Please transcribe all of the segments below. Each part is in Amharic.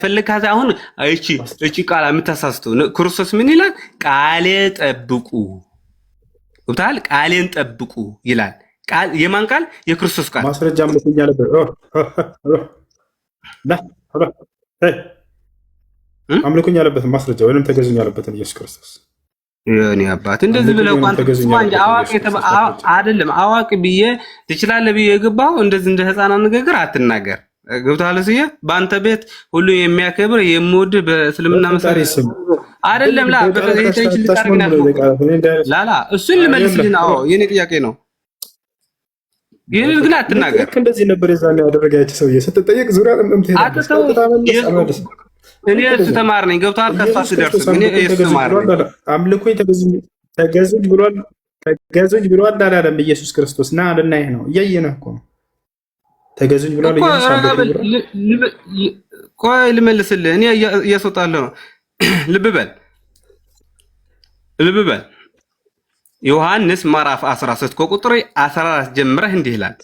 ፈልካታ አሁን እቺ ቃል የምታሳስተው ክርስቶስ ምን ይላል? ቃሌ ጠብቁ ወታል ቃሌን ጠብቁ ይላል። ቃል የማን ቃል? የክርስቶስ ቃል። ማስረጃ አምልኩኝ ያለበት አምልኩኝ ያለበት ማስረጃ ወይንም ተገዙኝ ያለበትን ኢየሱስ ክርስቶስ የኔ አባት እንደዚህ ብለው ቋንቋ እንጂ አዋቂ አይደለም። አዋቂ ብዬ ትችላለህ ብዬ የገባው እንደዚህ እንደ ህፃናት ንግግር አትናገር። ገብቶሃል? ሲያ በአንተ ቤት ሁሉ የሚያከብር የሚወድ በእስልምና መሰረት አይደለም። ላ በተይተኝ ላላ እሱን ልመልስልህ ነው። የኔ ጥያቄ ነው። ይሄን ግን አትናገር። እንደዚህ ነበር የዛኔ ያደረጋችሁ ሰውዬ ስትጠየቅ ዙሪያ ለምለም ትሄዳለህ። እኔ እሱ ተማር ነኝ። ገብቶሃል? ከፋ ሲደርስ እኔ እሱ ተማር ነኝ። አምልኮኝ ተገዙኝ ብሏል። ተገዙኝ ብሏል አላለም ኢየሱስ ክርስቶስ። ና ልናይህ ነው። እያየነህ እኮ ነው። ተገዙኝ ብሏል ኢየሱስ። ቆይ ልመልስልህ። እኔ እያስወጣለሁ ነው። ልብ በል ዮሐንስ ምዕራፍ 13 ከቁጥር 14 ጀምረህ እንዲህ ይላል።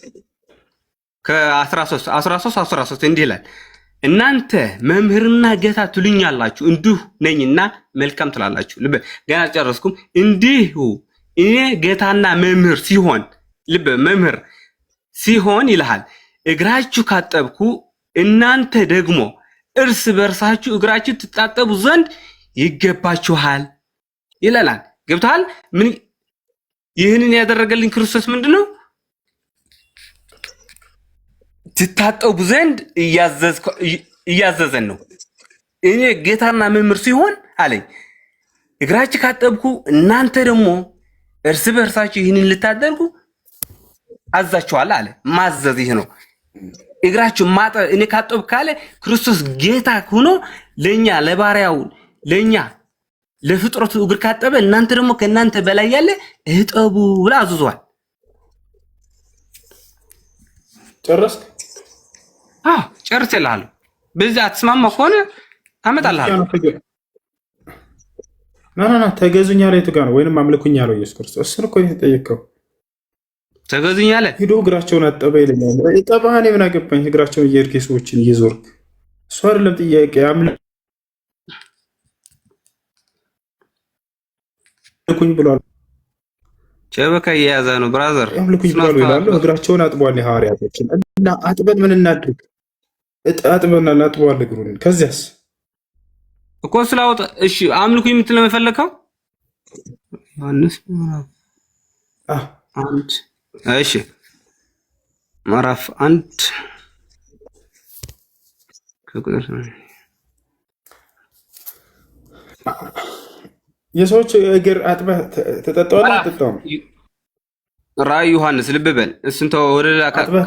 ከ13 እንዲህ ይላል። እናንተ መምህርና ጌታ ትሉኛላችሁ፣ እንዲሁ ነኝና መልካም ትላላችሁ። ልብ ገና አልጨረስኩም። እንዲሁ እኔ ጌታና መምህር ሲሆን ልብ መምህር ሲሆን ይልሃል እግራችሁ ካጠብኩ እናንተ ደግሞ እርስ በርሳችሁ እግራችሁ ትጣጠቡ ዘንድ ይገባችኋል ይላል። ገብቶሃል? ምን ይህንን ያደረገልኝ ክርስቶስ ምንድነው? ትታጠቡ ዘንድ እያዘዘን ነው። እኔ ጌታና መምህር ሲሆን አለኝ እግራችሁ ካጠብኩ እናንተ ደግሞ እርስ በርሳችሁ ይህንን ልታደርጉ አዛችኋል አለ። ማዘዝ ይሄ ነው። እግራችሁ ማጠብ እኔ ካጠብ ካለ ክርስቶስ ጌታ ሆኖ ለኛ ለባሪያው ለኛ ለፍጥረቱ እግር ካጠበ እናንተ ደግሞ ከእናንተ በላይ ያለ እጠቡ ብላ አዝዟል። ጨረስክ? አዎ ጨርሰልሃለሁ። በዚህ አትስማማ ከሆነ አመጣልሃለሁ። ና ተገዙኝ ያለ የቱ ጋር ነው? ወይንም አምልኩኝ ያለው ኢየሱስ ክርስቶስ እሱን እኮ የተጠየቀው። ተገዙኝ ያለ ሂዶ እግራቸውን አጠበ ይለኛል። ጠባህኔ ምን አገባኝ? እግራቸውን እየሄድክ ሰዎችን እየዞርክ እሱ አይደለም ጥያቄ። አምልኩኝ ብሏል። ቸበካ እየያዘ ነው ብራዘር። አምልኩኝ ብሏል ይላሉ። እግራቸውን አጥቧል የሐዋርያቶችን እና አጥበን ምን እናድርግ? አጥበን አጥቧል እግሩን። ከዚያስ እኮ ስላወጣ እሺ አምልኩኝ የምትለው የፈለከው ዮሐንስ አንድ እሺ ምዕራፍ 1 ከቁጥር የሰዎች እግር አጥበህ ተጠጣዋለህ? አትጠጣውም? ራእይ ዮሐንስ ልብ በል። እሱን ተው። ወደ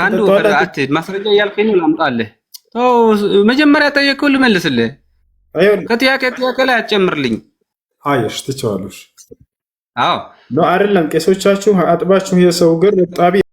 ካንዱ ወደ አትሄድ። ማስረጃ እያልከኝ ነው ላምጣልህ። ተው መጀመሪያ ጠየቀው ልመልስልህ። ከጥያቄ ላይ አትጨምርልኝ። አየሽ ትቸዋለሽ። አዎ ነው አይደለም? ቄሶቻችሁ አጥባችሁ የሰው እግር እጣቢ